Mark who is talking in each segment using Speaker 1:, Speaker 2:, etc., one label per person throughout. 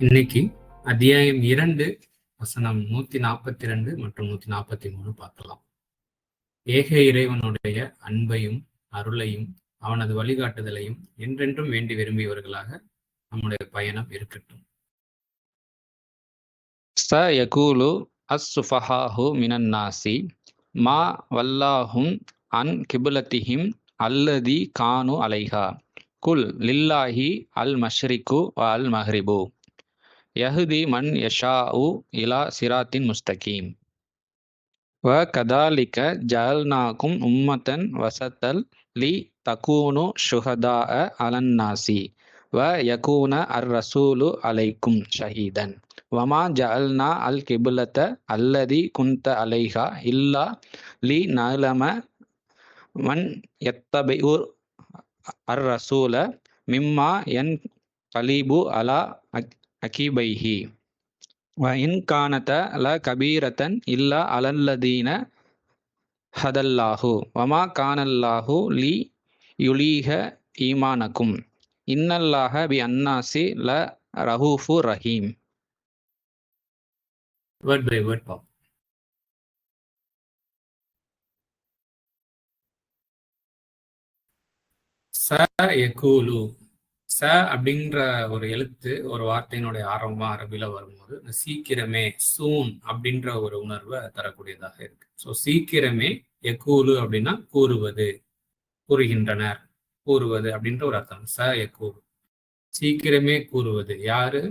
Speaker 1: இன்னைக்கு அத்தியாயம் 2 வசனம் 142 மற்றும் 143 பார்க்கலாம். ஏக இறைவனுடைய அன்பையும் அருளையும் அவனது வழிகாட்டுதலையும் என்றென்றும் வேண்டி விரும்பியவர்களாக நம்முடைய பயணம் இருக்கட்டும்.
Speaker 2: யகூலு அஸ்ஸுஃபஹாஹு மினன் நாசி மா வல்லாஹும் அன் கிபுலத்திஹிம் அல்லதி கானு அலைஹா குல் லில்லாஹி அல் மஷ்ரிகு வ அல் மஹ்ரிபு யஹ்தி மன் யஷாஉ இலா சிராத்தின் முஸ்தகீம் வ கதாலிக ஜஅல்நாகும் உம்மத்தன் வசத்தல் லி தகூனு ஷுஹதாஅ அலன் நாசி வ யகூன அர் ரசூலு அலைக்கும் ஷஹீதன் வமா ஜஅல்னா அல் கிபுலத அல்லதி குந்த அலைஹா இல்லா லி நலம மன் யத்தபிஉ அர் ரசூல மிம்மா என் கலீபு அலா அகிபைஹி வ இன் கானத ல கபீரத்தன் இல்லா அலல்லதீன ஹதல்லாஹு வமா கானல்லாஹு லி யுலீஹ ஈமானக்கும் இன்னல்லாஹ பி அன்னாசி ல ரஹூஃபு ரஹீம்.
Speaker 1: வேர்ட் பை வேர்ட் பார்ப்போம். யகூலு ச அப்படின்ற ஒரு எழுத்து ஒரு வார்த்தையினுடைய ஆரம்பமா அரபில வரும்போது இந்த சீக்கிரமே சூன் அப்படின்ற ஒரு உணர்வை தரக்கூடியதாக இருக்கு. ஸோ சீக்கிரமே யகூலு அப்படின்னா கூறுவது, கூறுகின்றனர், கூறுவது அப்படின்ற ஒரு அர்த்தம். யகூலு சீக்கிரமே கூறுவது. யாரு?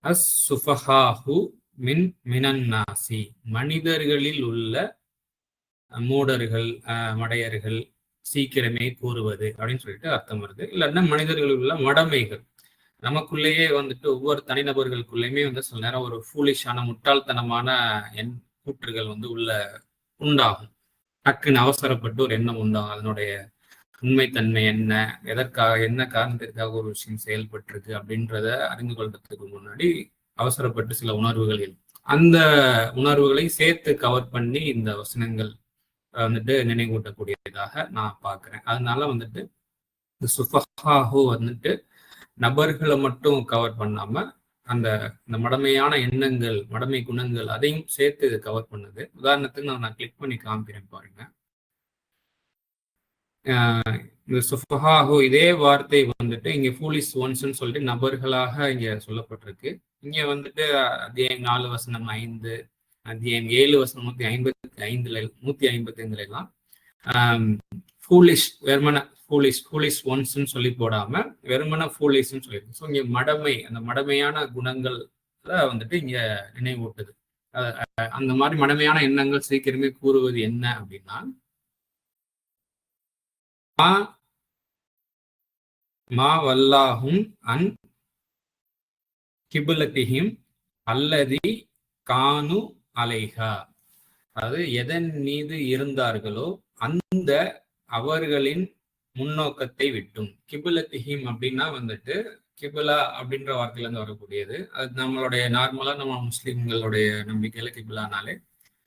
Speaker 1: அஸ் சுஃபஹாஹு மின் மினன் நாசி மனிதர்களில் உள்ள மூடர்கள், மடையர்கள் சீக்கிரமே கூறுவது அப்படின்னு சொல்லிட்டு அர்த்தம் வருது. இல்லைன்னா மனிதர்கள் உள்ள மடமைகள், நமக்குள்ளேயே வந்துட்டு ஒவ்வொரு தனிநபர்களுக்குள்ளேயுமே வந்து சில நேரம் ஒரு ஃபூலிஷான முட்டாள்தனமான கூற்றுகள் வந்து உள்ள உண்டாகும். டக்குன்னு அவசரப்பட்டு ஒரு எண்ணம் உண்டாகும். அதனுடைய உண்மைத்தன்மை என்ன, எதற்காக, என்ன காரணத்திற்காக ஒரு விஷயம் செயல்பட்டிருக்கு அப்படின்றத அறிந்து கொள்றதுக்கு முன்னாடி அவசரப்பட்டு சில உணர்வுகள் அந்த உணர்வுகளை சேர்த்து கவர் பண்ணி இந்த வசனங்கள் வந்துட்டு நினைவூட்டக்கூடியதாக நான் பார்க்கிறேன். அதனால வந்துட்டு இந்த சுஃபஹாஹு வந்துட்டு நபர்களை மட்டும் கவர் பண்ணாம அந்த மடமையான எண்ணங்கள், மடமை குணங்கள் அதையும் சேர்த்து இது கவர் பண்ணுது. உதாரணத்துக்கு நான் கிளிக் பண்ணி காமிக்கிறேன் பாருங்க. இந்த சுஃபஹாஹு இதே வார்த்தை வந்துட்டு இங்க ஃபூலிஷ் ஒன்ஸ்ன்னு சொல்லிட்டு நபர்களாக இங்க சொல்லப்பட்டிருக்கு. இங்க வந்துட்டு அத்தியாயம் 4 வசனம் 5, அத்தியாயம் 7 வசனம் 155 எல்லாம் ஃபூலிஷ் வெறுமன ஃபூலிஷ் ஒன்ஸ்ன்னு சொல்லி போடாம வெறுமன ஃபூலிஷ்ன்னு சொல்லியிருக்கு. ஸோ இங்க மடமை, அந்த மடமையான குணங்கள் வந்துட்டு இங்க நினைவூட்டுது. அந்த மாதிரி மடமையான எண்ணங்கள் சீக்கிரமே கூறுவது என்ன அப்படின்னா, மா வல்லாஹும் அன் கிபுலத்திஹிம் அல்லதி கானு அலைஹா, அதாவது எதன் மீது இருந்தார்களோ அந்த அவர்களின் முன்னோக்கத்தை விட்டும். கிபுலத்திஹிம் அப்படின்னா வந்துட்டு கிபுலா அப்படின்ற வார்த்தையில இருந்து வரக்கூடியது. அது நம்மளுடைய நார்மலா நம்ம முஸ்லிம்களுடைய நம்பிக்கையில கிபுலானாலே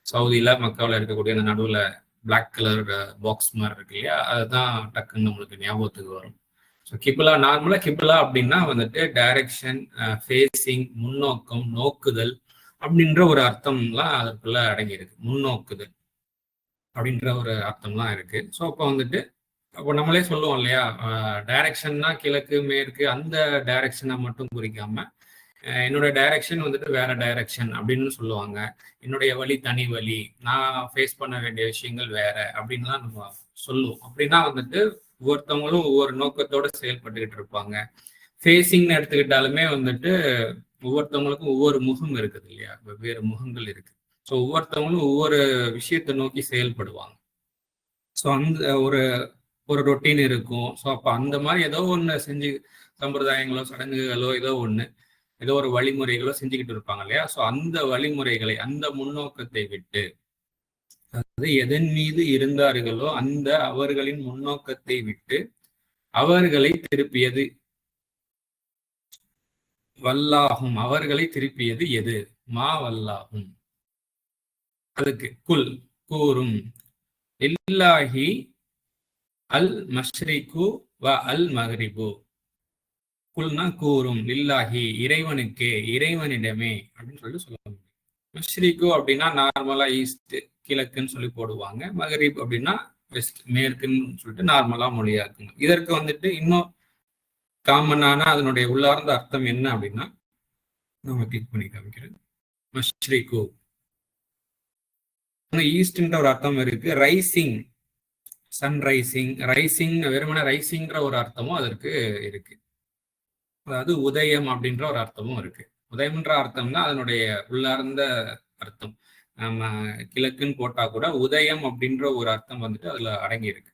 Speaker 1: சவுதியில மக்காவில் இருக்கக்கூடிய அந்த நடுவுல பிளாக் கலர் பாக்ஸ் மாதிரி இருக்கு இல்லையா, அதுதான் டக்குன்னு நம்மளுக்கு ஞாபகத்துக்கு வரும். ஸோ கிபுலா நார்மலா கிபுலா அப்படின்னா வந்துட்டு டைரக்ஷன், ஃபேஸிங், முன்னோக்கம், நோக்குதல் அப்படின்ற ஒரு அர்த்தம்லாம் அதற்குள்ள அடங்கியிருக்கு. முன்னோக்குதல் அப்படின்ற ஒரு அர்த்தம்லாம் இருக்கு. ஸோ அப்போ வந்துட்டு அப்போ நம்மளே சொல்லுவோம் இல்லையா, டைரக்ஷன்னா கிழக்கு மேற்கு அந்த டைரக்ஷனை மட்டும் குறிக்காம என்னோட டைரக்ஷன் வந்துட்டு வேற டைரக்ஷன் அப்படின்னு சொல்லுவாங்க. என்னுடைய வழி தனி வழி, நான் ஃபேஸ் பண்ண வேண்டிய விஷயங்கள் வேற அப்படின்லாம் நம்ம சொல்லுவோம். அப்படின்னா வந்துட்டு ஒவ்வொருத்தவங்களும் ஒவ்வொரு நோக்கத்தோட செயல்பட்டுக்கிட்டு இருப்பாங்க. ஃபேஸிங்னு எடுத்துக்கிட்டாலுமே வந்துட்டு ஒவ்வொருத்தவங்களுக்கும் ஒவ்வொரு முகம் இருக்குது இல்லையா, வெவ்வேறு முகங்கள் இருக்கு. ஸோ ஒவ்வொருத்தவங்களும் ஒவ்வொரு விஷயத்தை நோக்கி செயல்படுவாங்க. ஸோ அந்த ஒரு ரொட்டீன் இருக்கும். ஸோ அப்போ அந்த மாதிரி ஏதோ ஒன்று செஞ்சு சம்பிரதாயங்களோ சடங்குகளோ ஏதோ ஒரு வழிமுறைகளோ செஞ்சுக்கிட்டு இருப்பாங்க இல்லையா. ஸோ அந்த வழிமுறைகளை, அந்த முன்னோக்கத்தை விட்டு, அதாவது எதன் மீது இருந்தார்களோ அந்த அவர்களின் முன்னோக்கத்தை விட்டு அவர்களை திருப்பியது வல்லாகும். அவர்களை திருப்பியது எது? மா வல்லாகும். அதுக்கு குல் கூறும், இல்லாஹி அல் மஷ்ரிகு வ அல் மஹ்ரிபு, குல்னா கூறும், லில்லாஹி இறைவனுக்கே, இறைவனிடமே அப்படின்னு சொல்லிட்டு சொல்ல முடியும். மஷ்ரிகு அப்படின்னா நார்மலா ஈஸ்ட் கிழக்குன்னு சொல்லி போடுவாங்க. மகரிப் அப்படின்னா வெஸ்ட் மேற்குன்னு சொல்லிட்டு நார்மலா மொழியாக்குங்க. இதற்கு வந்துட்டு இன்னும் காமனான அதனுடைய உள்ளார்ந்த அர்த்தம் என்ன அப்படின்னா நம்ம கிளிக் பண்ணி காமிக்கிறேன். மஷ்ரிகு ஈஸ்ட்ன்ற ஒரு அர்த்தம் இருக்கு. ரைசிங், சன்ரைசிங், ரைசிங் வெறுமனே ரைசிங்ன்ற ஒரு அர்த்தமும் அதற்கு இருக்கு. அதாவது உதயம் அப்படின்ற ஒரு அர்த்தமும் இருக்கு. உதயம்ன்ற அர்த்தம்னா அதனுடைய உள்ளார்ந்த அர்த்தம். நம்ம கிழக்குன்னு போட்டா கூட உதயம் அப்படின்ற ஒரு அர்த்தம் வந்துட்டு அதுல அடங்கி இருக்கு.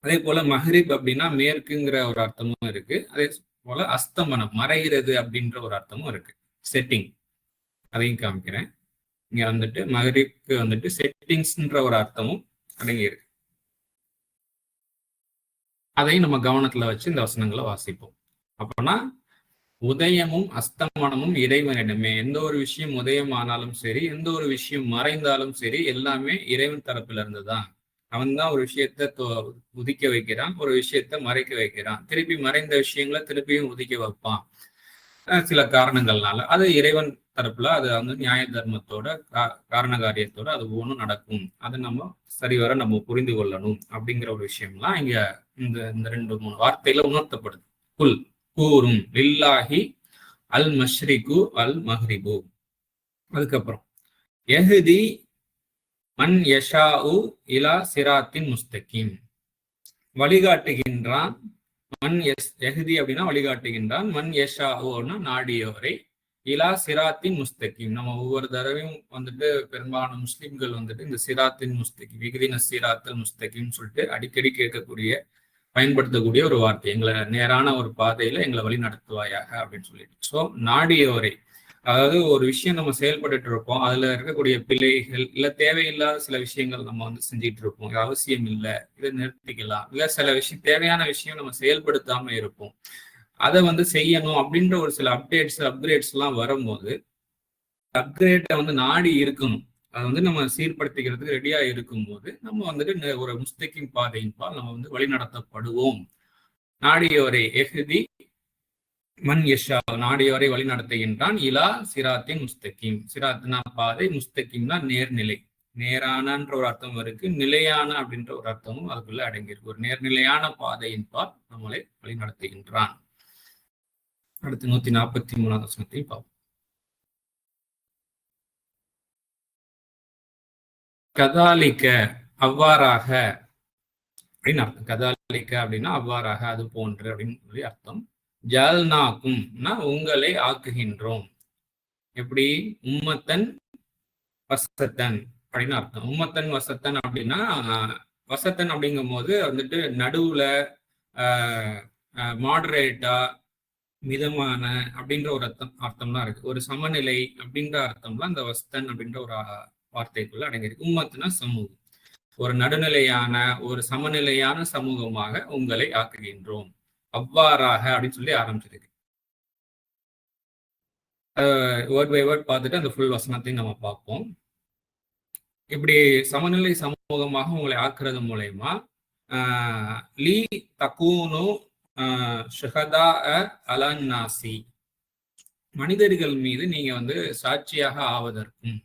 Speaker 1: அதே போல மஹ்ரிப் அப்படின்னா மேற்குங்கிற ஒரு அர்த்தமும் இருக்கு. அதே போல அஸ்தமனம், மறைகிறது அப்படின்ற ஒரு அர்த்தமும் இருக்கு. செட்டிங், அதையும் காமிக்கிறேன். இங்க வந்துட்டு மஹ்ரிப்க்கு வந்துட்டு செட்டிங்ஸ்ன்ற ஒரு அர்த்தமும் அடங்கி இருக்கு. அதையும் நம்ம கவனத்துல வச்சு இந்த வசனங்களை வாசிப்போம். அப்போனா உதயமும் அஸ்தமனமும் இறைவனிடமே. எந்த ஒரு விஷயம் உதயம் ஆனாலும் சரி, எந்த ஒரு விஷயம் மறைந்தாலும் சரி, எல்லாமே இறைவன் தரப்புல இருந்துதான். அவன் தான் ஒரு விஷயத்த உதிக்க வைக்கிறான், ஒரு விஷயத்த மறைக்க வைக்கிறான், திருப்பி மறைந்த விஷயங்களை திருப்பியும் உதிக்க வைப்பான் சில காரணங்கள்னால. அது இறைவன் தரப்புல அது வந்து நியாய தர்மத்தோட காரண காரியத்தோட அது ஒவ்வொன்றும் நடக்கும். அதை நம்ம சரிவர நம்ம புரிந்து கொள்ளணும் அப்படிங்கிற ஒரு விஷயம்லாம் இங்க இந்த 2-3 வார்த்தையில உணர்த்தப்படுது. குல் கூறும், லில்லாஹி அல் மஷ்ரிகு அல் மஹ்ரிபு. அதுக்கப்புறம் யஹ்தி மன் யஷாஉ இலா சிராத்தின் முஸ்தகீம், வழிகாட்டுகின்றான். மன் யஹ்தி அப்படின்னா வழிகாட்டுகின்றான். மன் யஷாஉன்னா நாடியோரை, இலா சிராத்தின் முஸ்தகீம். நம்ம ஒவ்வொரு தடவையும் வந்துட்டு பெரும்பாலான முஸ்லிம்கள் வந்துட்டு இந்த சிராத்தின் முஸ்தகீம், விகுதின சிராத்தல் முஸ்தகீம் சொல்லிட்டு அடிக்கடி கேட்கக்கூடிய பயன்படுத்தக்கூடிய ஒரு வார்த்தை. எங்களை நேரான ஒரு பாதையில எங்களை வழி நடத்துவாயாக அப்படின்னு சொல்லிட்டு. ஸோ நாடியோரை, அதாவது ஒரு விஷயம் நம்ம செயல்பட்டு இருப்போம், அதுல இருக்கக்கூடிய பிழைகள் இல்ல தேவையில்லாத சில விஷயங்கள் நம்ம வந்து செஞ்சுட்டு இருப்போம், அவசியம் இல்லை, இதை நிறுத்திக்கலாம், இல்ல சில விஷயம் தேவையான விஷயம் நம்ம செயல்படுத்தாம இருப்போம், அதை வந்து செய்யணும் அப்படின்ற ஒரு சில அப்கிரேட்ஸ் எல்லாம் வரும்போது அப்கிரேட்டை வந்து நாடி இருக்கணும். அதை வந்து நம்ம சீர்படுத்திக்கிறதுக்கு ரெடியா இருக்கும்போது நம்ம வந்துட்டு ஒரு முஸ்தகிம் பாதையின் பால் நம்ம வந்து வழிநடத்தப்படுவோம். நாடியோரை எஹ்தி மன் யஷா, நாடியோரை வழி நடத்துகின்றான். இலா சிராத்தின் முஸ்தகிம், சிராத்னா பாதை, முஸ்தகிம்னா நேர்நிலை, நேரானன்ற ஒரு அர்த்தம் இருக்கு, நிலையான அப்படின்ற ஒரு அர்த்தமும் அதுக்குள்ள அடங்கியிருக்கு. ஒரு நேர்நிலையான பாதையின் பால் நம்மளை வழி நடத்துகின்றான். அடுத்து 143 வசனத்தையும் பார்ப்போம். கதாலிக்க அவ்வாறாக அப்படின்னு அர்த்தம். கதாலிக்க அப்படின்னா அவ்வாறாக, அது போன்று அப்படின்னு சொல்லி அர்த்தம். ஜல்நாக்கும்னா உங்களை ஆக்குகின்றோம். எப்படி? உம்மத்தன் வசத்தன் அப்படின்னு அர்த்தம். உம்மத்தன் வசத்தன் அப்படின்னா வசத்தன் அப்படிங்கும் போது வந்துட்டு நடுவுல மாடரேட்டா, மிதமான அப்படின்ற ஒரு அர்த்தம்லாம் இருக்கு. ஒரு சமநிலை அப்படின்ற அர்த்தம்லாம் இந்த வசத்தன் அப்படின்ற ஒரு வார்த்தைக்குள்ள அடங்கியிருக்கு. உம்மத்துனா சமூகம், ஒரு நடுநிலையான ஒரு சமநிலையான சமூகமாக உங்களை ஆக்குகின்றோம். அவ்வாறாக அப்படின்னு சொல்லி ஆரம்பிச்சிருக்கு. வேர்ட் பை வேர்ட் பார்த்துட்டு அந்த ஃபுல் வசனத்தையும் நம்ம பார்ப்போம். இப்படி சமநிலை சமூகமாக உங்களை ஆக்குறது மூலயமா லீ தக்கூனு ஷுஹதா அலன் நாசி, மனிதர்கள் மீது நீங்க வந்து சாட்சியாக ஆவதற்கும்,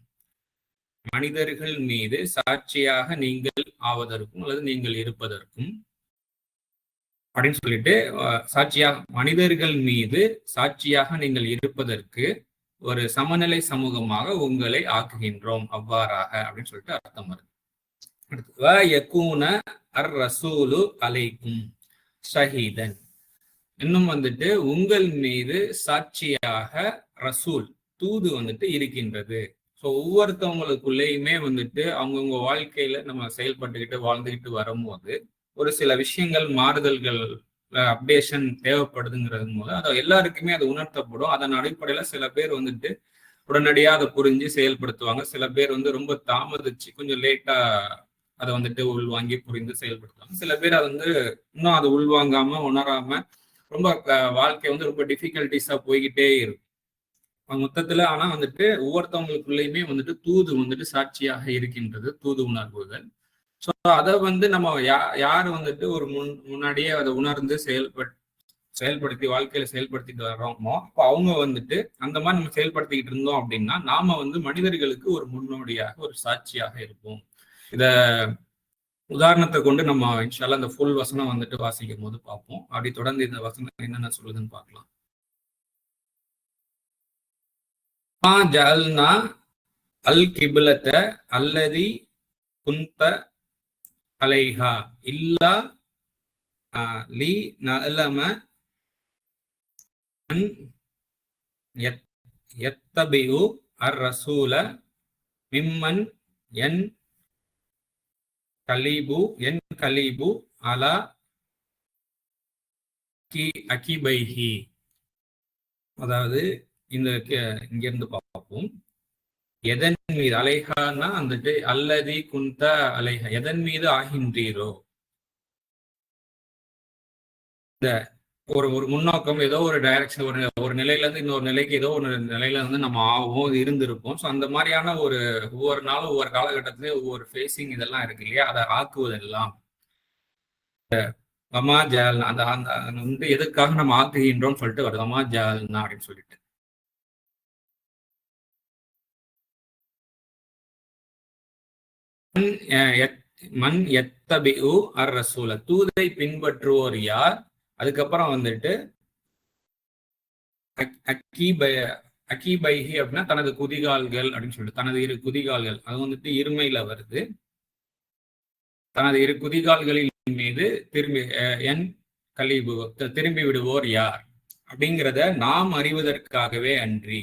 Speaker 1: மனிதர்கள் மீது சாட்சியாக நீங்கள் ஆவதற்கும் அல்லது நீங்கள் இருப்பதற்கும் அப்படின்னு சொல்லிட்டு சாட்சியாக, மனிதர்கள் மீது சாட்சியாக நீங்கள் இருப்பதற்கு ஒரு சமநிலை சமூகமாக உங்களை ஆக்குகின்றோம் அவ்வாறாக அப்படின்னு சொல்லிட்டு அர்த்தம் வருது. அர் ரசூலு அலைக்கும் ஷஹீதன், இன்னும் வந்துட்டு உங்கள் மீது சாட்சியாக ரசூல் தூது வந்துட்டு இருக்கின்றது. ஸோ ஒவ்வொருத்தவங்களுக்குள்ளேயுமே வந்துட்டு அவங்கவுங்க வாழ்க்கையில நம்ம செயல்பட்டுக்கிட்டு வாழ்ந்துக்கிட்டு வரும்போது ஒரு சில விஷயங்கள் மாறுதல்கள் அப்டேஷன் தேவைப்படுதுங்கிறது மூலம் அதை எல்லாருக்குமே அது உணர்த்தப்படும். அதன் அடிப்படையில சில பேர் வந்துட்டு உடனடியா அதை புரிஞ்சு செயல்படுத்துவாங்க. சில பேர் வந்து ரொம்ப தாமதிச்சு கொஞ்சம் லேட்டா அதை வந்துட்டு உள்வாங்கி புரிந்து செயல்படுத்துவாங்க. சில பேர் அதை வந்து இன்னும் அதை உள்வாங்காம உணராம ரொம்ப வாழ்க்கை வந்து ரொம்ப டிஃபிகல்டிஸா போய்கிட்டே இருக்கும் மொத்தத்துல. ஆனா வந்துட்டு ஒவ்வொருத்தவங்களுக்குள்ளயுமே வந்துட்டு தூது வந்துட்டு சாட்சியாக இருக்கின்றது, தூது உணர்வுகள். ஸோ அதை வந்து நம்ம யார் வந்துட்டு ஒரு முன்னாடியே அதை உணர்ந்து வாழ்க்கையில செயல்படுத்திட்டு வர்றோமோ, அப்போ அவங்க வந்துட்டு அந்த மாதிரி நம்ம செயல்படுத்திக்கிட்டு இருந்தோம் அப்படின்னா நாம வந்து மனிதர்களுக்கு ஒரு முன்னோடியாக, ஒரு சாட்சியாக இருப்போம். இத உதாரணத்தை கொண்டு நம்ம இன்ஷால்லா இந்த ஃபுல் வசனம் வந்துட்டு வாசிக்கும் போது பார்ப்போம். அப்படி தொடர்ந்து இந்த வசனம் என்னென்ன சொல்லுதுன்னு பார்க்கலாம். ஜஅல்னா அல் கிப்லத அல்லதி குன்த அலைஹா இல்லா லி நஅலம அன் யத்தபிஉ அர் ரசூல மிம்மன் என் கலீபு அலா அகிபைஹி. அதாவது இந்த இங்கிருந்து பார்ப்போம். எதன் மீது அலைஹான்னா வந்துட்டு அல்லதி குந்த அலைஹா, எதன் மீது ஆகின்றீரோ. இந்த ஒரு முன்னோக்கம், ஏதோ ஒரு டைரக்ஷன், ஒரு நிலையில இருந்து இன்னொரு நிலைக்கு ஏதோ ஒரு நிலையில வந்து நம்ம ஆகும் இருந்திருப்போம். ஸோ அந்த மாதிரியான ஒவ்வொரு நாளும் ஒவ்வொரு காலகட்டத்திலேயும் ஒவ்வொரு ஃபேஸிங் இதெல்லாம் இருக்கு இல்லையா, அதை ஆக்குவதெல்லாம் வமா ஜால்னா, அந்த வந்து எதுக்காக நம்ம ஆக்குகின்றோம்னு சொல்லிட்டு வருது, வமா ஜால்னா அப்படின்னு சொல்லிட்டு. மன் யத்தபிஉ அர் ரசூல, தூதை பின்பற்றுவோர் யார். அதுக்கப்புறம் வந்துட்டு அகீபைஹி அப்படின்னா தனது குதிகால்கள் அப்படின்னு சொல்லிட்டு, தனது இரு குதிகால்கள், அது வந்துட்டு இருமையில வருது. தனது இரு குதிகால்களின் மீது திரும்பி விடுவோர் யார் அப்படிங்கிறத நாம் அறிவதற்காகவே அன்றி,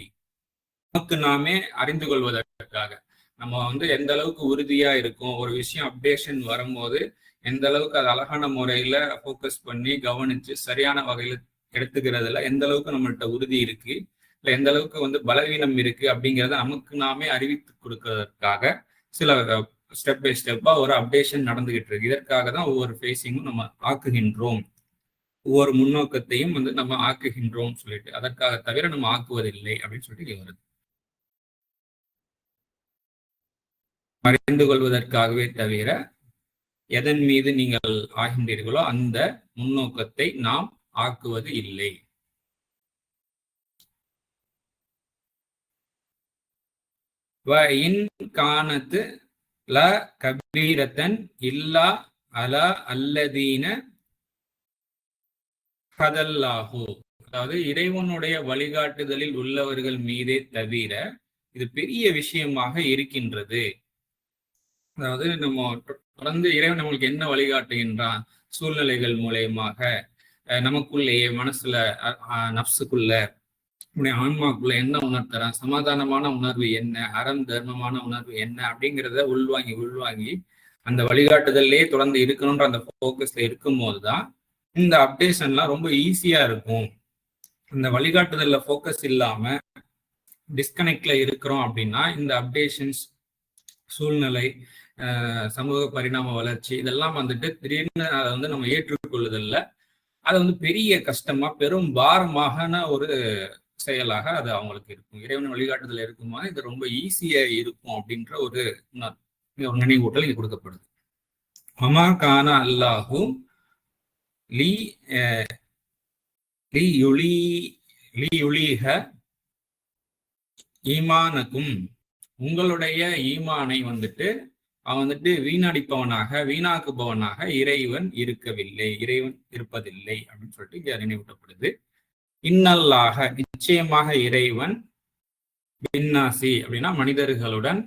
Speaker 1: நமக்கு நாமே அறிந்து கொள்வதற்காக. நம்ம வந்து எந்த அளவுக்கு உறுதியா இருக்கும், ஒரு விஷயம் அப்டேஷன் வரும்போது எந்த அளவுக்கு அது அழகான முறையில ஃபோக்கஸ் பண்ணி கவனிச்சு சரியான வகையில எடுத்துக்கிறதுல எந்த அளவுக்கு நம்மள்ட்ட உறுதி இருக்கு, இல்லை எந்த அளவுக்கு வந்து பலவீனம் இருக்கு அப்படிங்கிறத நமக்கு நாமே அறிவித்து கொடுக்கறதுக்காக சில ஸ்டெப் பை ஸ்டெப்பா ஒரு அப்டேஷன் நடந்துகிட்டு இருக்கு. இதற்காக தான் ஒவ்வொரு ஃபேஸிங்கும் நம்ம ஆக்குகின்றோம், ஒவ்வொரு முன்னோக்கத்தையும் வந்து நம்ம ஆக்குகின்றோம் சொல்லிட்டு, அதற்காக தவிர நம்ம ஆக்குவதில்லை அப்படின்னு சொல்லிட்டு வருது. அறிந்து கொள்வதற்காகவே தவிர எதன் மீது நீங்கள் ஆகின்றீர்களோ அந்த முன்னோக்கத்தை நாம் ஆக்குவது இல்லை. இன் கானத்து ல கபீரத்தன் இல்லா அலா அல்லதீன ஹதல்லாஹு, அதாவது இறைவனுடைய வழிகாட்டுதலில் உள்ளவர்கள் மீதே தவிர இது பெரிய விஷயமாக இருக்கின்றது. அதாவது நம்ம தொடர்ந்து இறைவன் நம்மளுக்கு என்ன வழிகாட்டுகின்றான், சூழ்நிலைகள் மூலயமாக நமக்குள்ளேயே மனசுல நப்சுக்குள்ள ஆன்மாக்குள்ள என்ன உணர்த்துறான், சமாதானமான உணர்வு என்ன, அறம் தர்மமான உணர்வு என்ன அப்படிங்கிறத உள்வாங்கி அந்த வழிகாட்டுதல்லே தொடர்ந்து இருக்கணும்ன்ற அந்த ஃபோக்கஸ்ல இருக்கும் போதுதான் இந்த அப்டேஷன்லாம் ரொம்ப ஈஸியா இருக்கும். இந்த வழிகாட்டுதல்ல ஃபோக்கஸ் இல்லாம டிஸ்கனெக்ட்ல இருக்கிறோம் அப்படின்னா இந்த அப்டேஷன்ஸ், சூழ்நிலை, சமூக பரிணாம வளர்ச்சி இதெல்லாம் வந்துட்டு திடீர்னு அதை வந்து நம்ம ஏற்றுக்கொள்ளுதல்ல அது வந்து பெரிய கஷ்டமா பெரும் பாரமான ஒரு செயலாக அது அவங்களுக்கு இருக்கும். இறைவன் வழிகாட்டுதல் இருக்கும்போது இது ரொம்ப ஈஸியா இருக்கும் அப்படின்ற ஒரு நினைவூட்டல் இங்க கொடுக்கப்படுது. மமா கான அல்லாஹும் லியுலீஹ ஈமானக்கும், உங்களுடைய ஈமானை வந்துட்டு அவன் வந்துட்டு வீணாக்குபவனாக இறைவன் இருக்கவில்லை, இறைவன் இருப்பதில்லை அப்படின்னு சொல்லிட்டு இங்க நினைவூட்டப்படுது. இன்னல்லாக, நிச்சயமாக இறைவன், பின்னாசி அப்படின்னா மனிதர்களுடன்,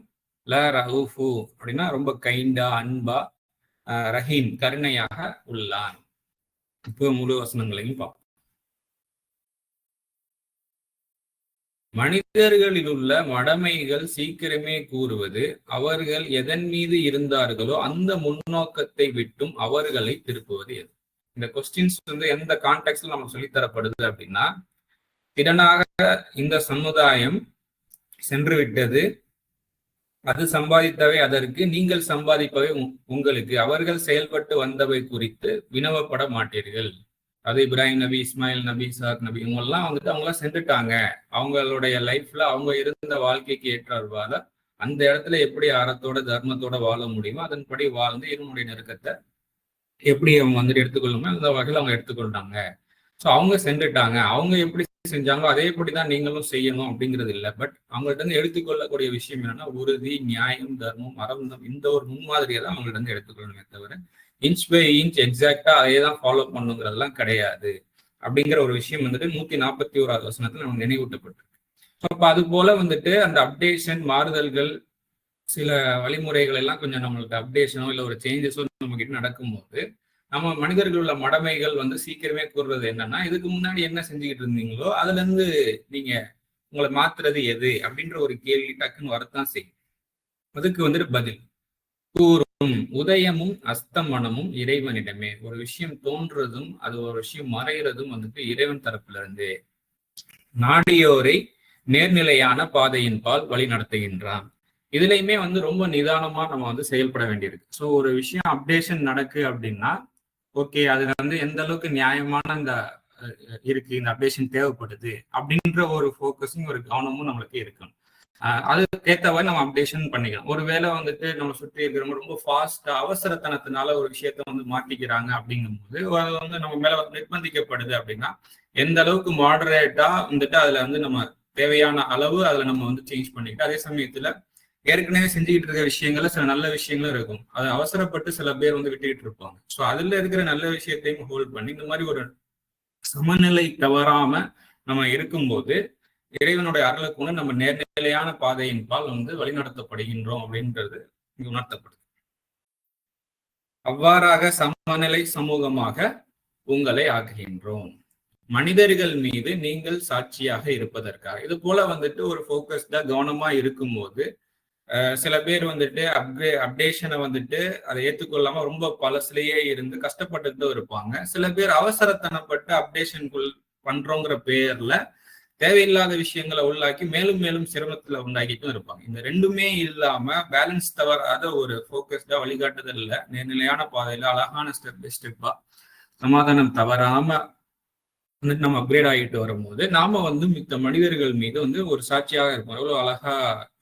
Speaker 1: ல ரஹூஃபு அப்படின்னா ரொம்ப கைண்டா அன்பா, ரஹீம் கருணையாக உள்ளான். இப்போ முழு வசனங்களையும் பார்ப்போம். மனிதர்களில் உள்ள மடமைகள் சீக்கிரமே கூறுவது அவர்கள் எதன் மீது இருந்தார்களோ அந்த முன்னோக்கத்தை விட்டும் அவர்களை திருப்புவது எது. இந்த கொஸ்டின்ஸ் வந்து எந்த கான்டெக்ட்ல நமக்கு சொல்லித்தரப்படுது அப்படின்னா, திறனாக இந்த சமுதாயம் சென்று விட்டது, அது சம்பாதித்தவை அதற்கு, நீங்கள் சம்பாதிப்பவை உங்களுக்கு, அவர்கள் செயல்பட்டு வந்தவை குறித்து வினவப்பட மாட்டீர்கள். அது இப்ராஹிம் நபி, இஸ்மாயில் நபி, இசாக் நபி இவங்கெல்லாம் வந்துட்டு அவங்களாம் சென்றுட்டாங்க. அவங்களுடைய லைஃப்ல அவங்க இருந்த வாழ்க்கைக்கு ஏற்றவாறு அந்த இடத்துல எப்படி அறத்தோட தர்மத்தோட வாழ முடியுமோ அதன்படி வாழ்ந்து இவனுடைய நெருக்கத்தை எப்படி அவங்க வந்துட்டு எடுத்துக்கொள்ளுமோ அந்த வகையில் அவங்க எடுத்துக்கொள்றாங்க. ஸோ அவங்க சென்றுட்டாங்க, அவங்க எப்படி செஞ்சாங்களோ அதேபடிதான் நீங்களும் செய்யணும் அப்படிங்கிறது இல்லை. பட் அவங்கள்ட்ட இருந்து எடுத்துக்கொள்ளக்கூடிய விஷயம் என்னன்னா உறுதி, நியாயம், தர்மம், அறம், இந்த ஒரு முன்மாதிரியை தான் அவங்கள்ட்ட இருந்து எடுத்துக்கொள்ளணுமே தவிர இன்ச் பை இன்ச் எக்ஸாக்டா அதே தான் ஃபாலோ பண்ணுங்கிறதெல்லாம் கிடையாது அப்படிங்கிற ஒரு விஷயம் வந்துட்டு 141வது வசனத்துல நம்ம நினைவூட்டப்பட்டிருக்கு. ஸோ அப்போ அது போல வந்துட்டு அந்த அப்டேஷன், மாறுதல்கள், சில வழிமுறைகள் எல்லாம் கொஞ்சம் நம்மளுக்கு அப்டேஷனோ இல்லை ஒரு சேஞ்சஸோ நம்ம கிட்ட நடக்கும்போது நம்ம மனிதர்கள் உள்ள மடமைகள் வந்து சீக்கிரமே கூறுறது என்னன்னா, இதுக்கு முன்னாடி என்ன செஞ்சுக்கிட்டு இருந்தீங்களோ அதுல இருந்து நீங்க உங்களை மாத்துறது எது அப்படின்ற ஒரு கேள்வி டக்குன்னு வரத்தான் செய்யும். அதுக்கு வந்துட்டு பதில் கூறும் உதயமும் அஸ்தமனமும் இறைவனிடமே. ஒரு விஷயம் தோன்றதும் அது ஒரு விஷயம் மறைகிறதும் வந்துட்டு இறைவன் தரப்புல இருந்து நாடியோரை நேர்நிலையான பாதையின் பால் வழி நடத்துகின்றான். இதுலயுமே வந்து ரொம்ப நிதானமா நம்ம வந்து செயல்பட வேண்டியிருக்கு. ஸோ ஒரு விஷயம் அப்டேஷன் நடக்கு அப்படின்னா ஓகே, அது வந்து எந்த அளவுக்கு நியாயமான இந்த இருக்கு, இந்த அப்டேஷன் தேவைப்படுது அப்படின்ற ஒரு ஃபோக்கஸும் ஒரு கவனமும் நம்மளுக்கு இருக்கணும். அதுக்கு ஏற்றவாறு நம்ம அப்டேஷன் பண்ணிக்கலாம். ஒருவேளை வந்துட்டு நம்ம சுற்றி இருக்கிறவங்க ரொம்ப ஃபாஸ்டா அவசரத்தனத்தினால ஒரு விஷயத்த வந்து மாட்டிக்கிறாங்க அப்படிங்கும்போது அது வந்து நம்ம மேல நிர்பந்திக்கப்படுது அப்படின்னா எந்த அளவுக்கு மாடரேட்டா வந்துட்டு அதுல வந்து நம்ம தேவையான அளவு அதுல நம்ம வந்து சேஞ்ச் பண்ணிக்கிட்டு அதே சமயத்துல ஏற்கனவே செஞ்சுக்கிட்டு இருக்க விஷயங்கள்ல சில நல்ல விஷயங்களும் இருக்கும். அதை அவசரப்பட்டு சில பேர் வந்து விட்டுக்கிட்டு இருப்பாங்க. ஸோ அதுல இருக்கிற நல்ல விஷயத்தையும் ஹோல்ட் பண்ணி இந்த மாதிரி ஒரு சமநிலை தவறாம நம்ம இருக்கும்போது இறைவனுடைய அருளுக்கு நம்ம நேர்நிலையான பாதையின் பால் வந்து வழிநடத்தப்படுகின்றோம் அப்படின்றது இங்க உணர்த்தப்படுது. அவ்வாறாக சமநிலை சமூகமாக உங்களை ஆக்குகின்றோம், மனிதர்கள் மீது நீங்கள் சாட்சியாக இருப்பதற்காக. இது போல வந்துட்டு ஒரு ஃபோக்கஸ்டா கவனமா இருக்கும்போது சில பேர் வந்துட்டு அப்டேஷனை வந்துட்டு அதை ஏற்றுக்கொள்ளாம ரொம்ப பழசுலயே இருந்து கஷ்டப்பட்டுட்டு இருப்பாங்க. சில பேர் அவசரத்தனப்பட்டு அப்டேஷனுக்குள் பண்றோங்கிற பேர்ல தேவையில்லாத விஷயங்களை உள்ளாக்கி மேலும் மேலும் சிரமத்துல உண்டாக்கிட்டும் இருப்பாங்க. இந்த ரெண்டுமே இல்லாம பேலன்ஸ் தவறாத ஒரு ஃபோக்கஸ்டா வழிகாட்டுதல்ல நேர்நிலையான பாதையில அழகான ஸ்டெப் பை ஸ்டெப்பா சமாதானம் தவறாம வந்துட்டு நம்ம அப்கிரேட் ஆகிட்டு வரும்போது நாம வந்து மித்த மனிதர்கள் மீது வந்து ஒரு சாட்சியாக இருப்போம். எவ்வளவு அழகா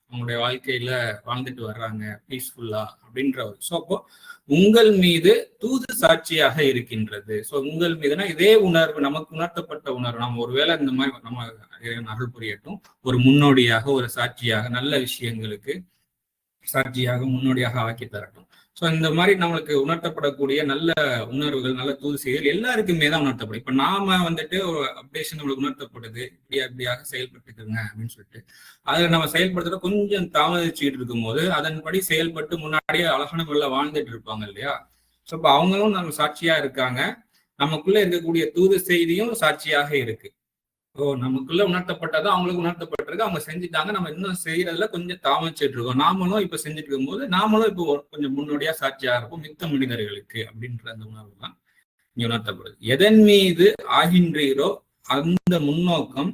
Speaker 1: அவங்களுடைய வாழ்க்கையில வாழ்ந்துட்டு வர்றாங்க பீஸ்ஃபுல்லா அப்படின்ற ஒரு. ஸோ அப்போ உங்கள் மீது தூது சாட்சியாக இருக்கின்றது. ஸோ உங்கள் மீதுனா இதே உணர்வு, நமக்கு உணர்த்தப்பட்ட உணர்வு, நம்ம ஒருவேளை இந்த மாதிரி நம்ம அருள் புரியட்டும், ஒரு முன்னோடியாக ஒரு சாட்சியாக நல்ல விஷயங்களுக்கு சாட்சியாக முன்னோடியாக ஆக்கி தரட்டும். ஸோ இந்த மாதிரி நம்மளுக்கு உணர்த்தப்படக்கூடிய நல்ல உணர்வுகள், நல்ல தூது செய்திகள் எல்லாருக்குமே தான் உணர்த்தப்படும். இப்ப நாம வந்துட்டு ஒரு அப்டேஷன் நம்மளுக்கு உணர்த்தப்படுது, இப்படியாக செயல்பட்டுக்குங்க அப்படின்னு சொல்லிட்டு அதை நம்ம செயல்படுத்துற கொஞ்சம் தாமதிச்சுக்கிட்டு இருக்கும்போது அதன்படி செயல்பட்டு முன்னாடியே அழகான முறையில வாழ்ந்துட்டு இருப்பாங்க இல்லையா. ஸோ இப்போ அவங்களும் நம்ம சாட்சியா இருக்காங்க, நமக்குள்ள இருக்கக்கூடிய தூது செய்தியும் சாட்சியாக இருக்கு. நமக்குள்ள உணர்த்தப்பட்டதா அவங்களுக்கு உணர்த்தப்பட்டிருக்கு, அவங்க செஞ்சுட்டாங்க, நம்ம இன்னும் செய்யறதுல கொஞ்சம் தாமதிச்சுட்டு இருக்கோம். நாமளும் இப்ப செஞ்சுட்டு இருக்கும்போது நாமளும் இப்போ கொஞ்சம் முன்னோடியா சாட்சியா இருப்போம் மித்த மனிதர்களுக்கு அப்படின்ற அந்த உணர்வு தான் இங்க உணர்த்தப்படுது. எதன் மீது ஆகின்றீரோ அந்த முன்னோக்கம்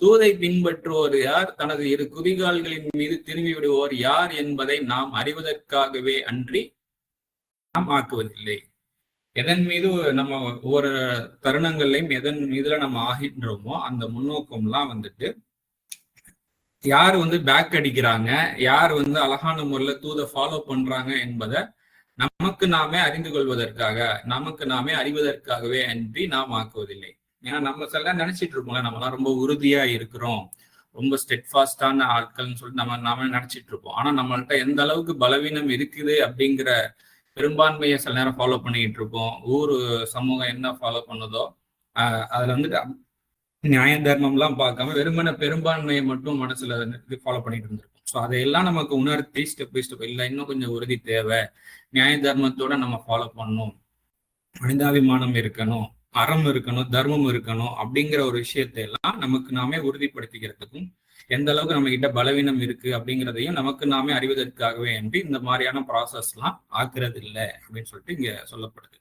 Speaker 1: தூதை பின்பற்றுவோர் யார், தனது இரு குதிகால்களின் மீது திரும்பி விடுவோர் யார் என்பதை நாம் அறிவதற்காகவே அன்றி நாம் ஆக்குவதில்லை. எதன் மீது நம்ம ஒவ்வொரு தருணங்கள்லையும் எதன் மீதுல நம்ம ஆகின்றோமோ அந்த முன்னோக்கம்லாம் வந்துட்டு யார் வந்து பேக் அடிக்கிறாங்க, யார் வந்து அழகான முறையில தூதை ஃபாலோ பண்றாங்க என்பதை நமக்கு நாமே அறிந்து கொள்வதற்காக, நமக்கு நாமே அறிவதற்காகவே அன்றி நாம் ஆக்குவதில்லை. ஏன்னா நம்ம சில நினைச்சிட்டு இருப்போம்ல, நம்மளாம் ரொம்ப உறுதியா இருக்கிறோம், ரொம்ப ஸ்டெட்ஃபாஸ்டான ஆட்கள்னு சொல்லிட்டு நாம நினைச்சிட்டு இருப்போம். ஆனா நம்மள்ட்ட எந்த அளவுக்கு பலவீனம் இருக்குது அப்படிங்கிற பெரும்பான்மையை சில நேரம் ஃபாலோ பண்ணிக்கிட்டு இருப்போம். ஊர் சமூகம் என்ன ஃபாலோ பண்ணுதோ அதுல வந்துட்டு நியாய தர்மம்லாம் பார்க்காம வெறுமன பெரும்பான்மையை மட்டும் மனசுல ஃபாலோ பண்ணிட்டு இருந்திருக்கும். ஸோ அதையெல்லாம் நமக்கு உணர்த்தி ஸ்டெப் பை ஸ்டெப் இல்லை இன்னும் கொஞ்சம் உறுதி தேவை, நியாய தர்மத்தோட நம்ம ஃபாலோ பண்ணணும், மனிதாபிமானம் இருக்கணும், அறம் இருக்கணும், தர்மம் இருக்கணும் அப்படிங்கிற ஒரு விஷயத்தை எல்லாம் நமக்கு நாமே உறுதிப்படுத்திக்கிறதுக்கும் எந்த அளவுக்கு நம்ம கிட்ட பலவீனம் இருக்கு அப்படிங்கிறதையும் நமக்கு நாமே அறிவதற்காகவே என்று இந்த மாதிரியான ப்ராசஸ் எல்லாம் ஆக்குறது இல்லை அப்படின்னு சொல்லிட்டு இங்க சொல்லப்படுது.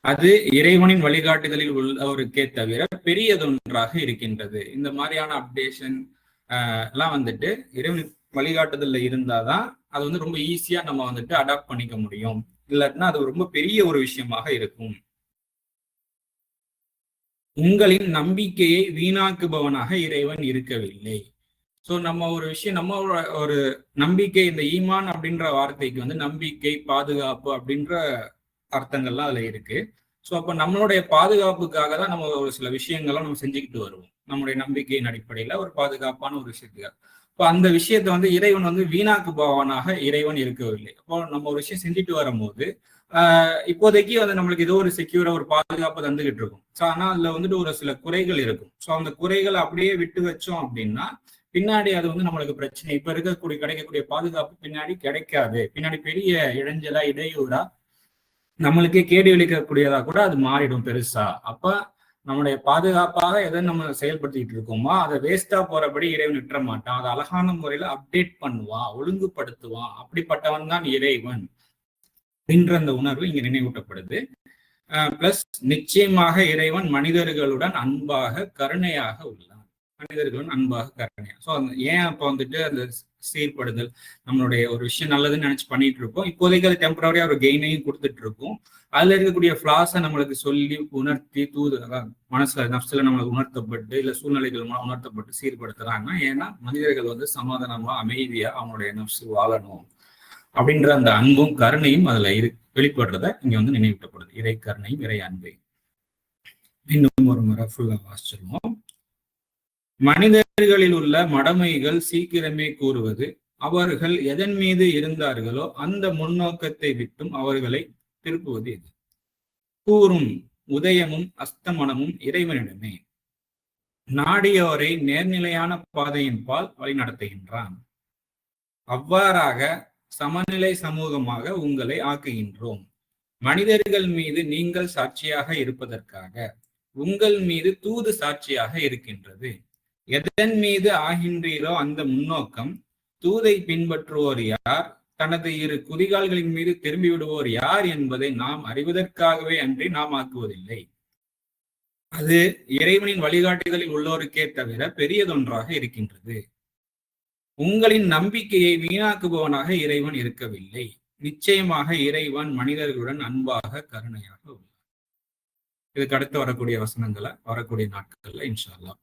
Speaker 1: அது இறைவனின் வழிகாட்டுதலில் உள்ளவருக்கே தவிர பெரியதொன்றாக இருக்கின்றது. இந்த மாதிரியான அப்டேஷன் எல்லாம் வந்துட்டு இறைவனின் வழிகாட்டுதல்ல இருந்தாதான் அது வந்து ரொம்ப ஈஸியா நம்ம வந்துட்டு அடாப்ட் பண்ணிக்க முடியும். இல்லாட்டினா அது ரொம்ப பெரிய ஒரு விஷயமாக இருக்கும். உங்களின் நம்பிக்கையை வீணாக்குபவனாக இறைவன் இருக்கவில்லை. ஸோ நம்ம ஒரு விஷயம், நம்ம ஒரு நம்பிக்கை, இந்த ஈமான் அப்படின்ற வார்த்தைக்கு வந்து நம்பிக்கை, பாதுகாப்பு அப்படின்ற அர்த்தங்கள்லாம் அதுல இருக்கு. ஸோ அப்ப நம்மளுடைய பாதுகாப்புக்காக தான் நம்ம ஒரு சில விஷயங்களை நம்ம செஞ்சுக்கிட்டு வருவோம். நம்முடைய நம்பிக்கையின் அடிப்படையில ஒரு பாதுகாப்பான ஒரு விஷயத்துக்காக. இப்போ அந்த விஷயத்த வந்து இறைவன் வந்து வீணாக்குபவனாக இறைவன் இருக்கவில்லை. அப்போ நம்ம ஒரு விஷயம் செஞ்சுட்டு வரும்போது இப்போதைக்கு வந்து நம்மளுக்கு ஏதோ ஒரு செக்யூரா ஒரு பாதுகாப்பு தந்துகிட்டு இருக்கும். ஸோ ஆனா அதுல வந்துட்டு ஒரு சில குறைகள் இருக்கும். ஸோ அந்த குறைகளை அப்படியே விட்டு வச்சோம் அப்படின்னா பின்னாடி அது வந்து நம்மளுக்கு பிரச்சனை. இப்ப இருக்கக்கூடிய கிடைக்கக்கூடிய பாதுகாப்பு பின்னாடி கிடைக்காது. பின்னாடி பெரிய இடைஞ்சலா இடையூறா நம்மளுக்கே கேடு விளைவிக்கக்கூடியதா கூட அது மாறிடும் பெருசா. அப்ப நம்முடைய பாதுகாப்பாக எதை நம்ம செயல்படுத்திட்டு இருக்கோமோ அதை வேஸ்டா போறபடி இறைவன் விட்டுற மாட்டான். அதை அழகான முறையில அப்டேட் பண்ணுவான், ஒழுங்குபடுத்துவான். அப்படிப்பட்டவன் தான் இறைவன் என்ற அந்த உணர்வு இங்க நினைவூட்டப்படுது. பிளஸ் நிச்சயமாக இறைவன் மனிதர்களுடன் அன்பாக கருணையாக உள்ளான். மனிதர்களுடன் அன்பாக கருணையாக. ஸோ ஏன் அப்போ வந்துட்டு அந்த சீர்படுதல் நம்மளுடைய ஒரு விஷயம் நல்லதுன்னு நினைச்சு பண்ணிட்டு இருக்கோம். இப்போதைக்கு அது டெம்பரரியா ஒரு கெயினையும் கொடுத்துட்டு இருக்கும். அதுல இருக்கக்கூடிய ஃபிளாஸை நம்மளுக்கு சொல்லி உணர்த்தி மனசுல நப்சுல நம்மளுக்கு உணர்த்தப்பட்டு இல்ல சூழ்நிலைகள் மூலம் உணர்த்தப்பட்டு சீர்படுத்துறாங்கன்னா ஏன்னா மனிதர்கள் வந்து சமாதானமா அமைதியா அவங்களுடைய நப்சு வாழணும் அப்படின்ற அந்த அன்பும் கருணையும் அதுல வெளிப்படுறத இங்க வந்து நினைவூட்டப்படுது. இறை கருணையும் இறை அன்பையும். இன்னும் ஒரு முறை ஃபுல்லா வாசிச்சிருவோம். மனிதர்களில் உள்ள மடமைகள் சீக்கிரமே கூறுவது அவர்கள் எதன் மீது இருந்தார்களோ அந்த முன்னோக்கத்தை விட்டும் அவர்களை திருப்புவது இது. கூறும் உதயமும் அஸ்தமனமும் இறைவனிடமே. நாடியோரை நேர்நிலையான பாதையின் பால் வழிநடத்துகின்றான். அவ்வாறாக சமநிலை சமூகமாக உங்களை ஆக்குகின்றோம். மனிதர்கள் மீது நீங்கள் சாட்சியாக இருப்பதற்காக உங்கள் மீது தூது சாட்சியாக இருக்கின்றது. எதன் மீது ஆகின்றீரோ அந்த முன்னோக்கம், தூதை பின்பற்றுவோர் யார், தனது இரு குதிகால்களின் மீது திரும்பி விடுவோர் யார் என்பதை நாம் அறிவதற்காகவே அன்றி நாம் ஆக்குவதில்லை. அது இறைவனின் வழிகாட்டுதலில் உள்ளோருக்கே தவிர பெரியதொன்றாக இருக்கின்றது. உங்களின் நம்பிக்கையை வீணாக்குபவனாக இறைவன் இருக்கவில்லை. நிச்சயமாக இறைவன் மனிதர்களுடன் அன்பாக கருணையாக உள்ளார். இதுக்கு அடுத்து வரக்கூடிய வசனங்களை வரக்கூடிய நாட்கள்ல இன்ஷா அல்லாஹ்